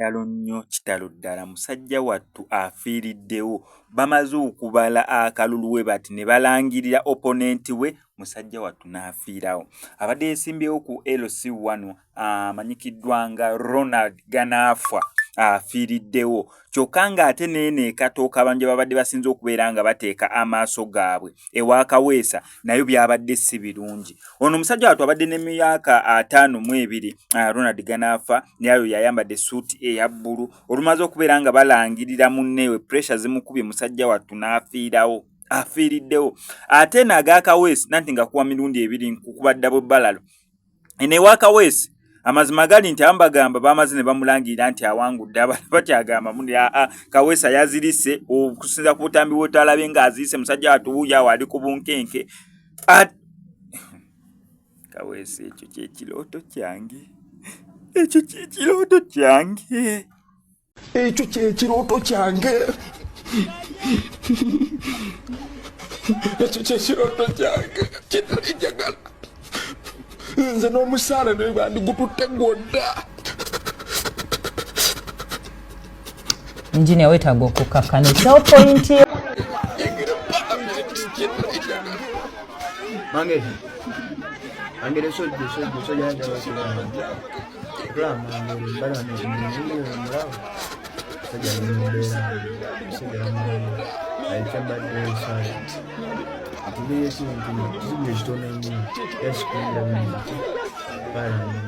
kitalo nnyo, kitalo ddala. Musajja wattu afiiriddewo. Bamaze okubala akalulu we bati ne balangirira opponent we, musajja wattu n'afiirawo. Abadde yeesimbyewo ku LC1 amanyikiddwa nga Ronald Ganaafa afiiriddewo. Kyokka ng'ate neene ekatooka abantu babadde basinze okubeera nga bateeka amaaso gaabwe ewa Kaweesa nayo byabadde si birungi. Ono omusajja wattu abadde ne myaka 52 Ronald Ganaafa nayo yayambadde suuti eya bbulu. Olumaze okubeera nga balangirira munneewe pressure zimukubye musajja wattu n'afiirawo. Afiiriddewo. Ate naga Kaweesa nanti nga kuwa mirundi 2 nkukubadda bwe balalo. Ene ewa Kaweesa amazima gali nti ambagamba bamaze ne bamulangirira nti awangudde bakyagamba mundi Kaweesa yazirise okusinza ku butambi bw'otalabe nga azirise musajja wattu wuuyo ali ku bunkenke. Kaweesa ekyo kyekirooto kyange. Ekyo kyekirooto kyange. Ekyo kyekirooto kyange. Ekyo kyekirooto kyange. Kinajagala. Nze n'omusaala ne bandigututte gwonna. Engineer weetaaga okukakkanisa point yo. Angere soja yanja okula mangere mbala n'omuliro mulawo soja n'embeera ayitambadde silent atuliye ekintu kizibu ekitono ennyo yasikunda nnyo Parliament.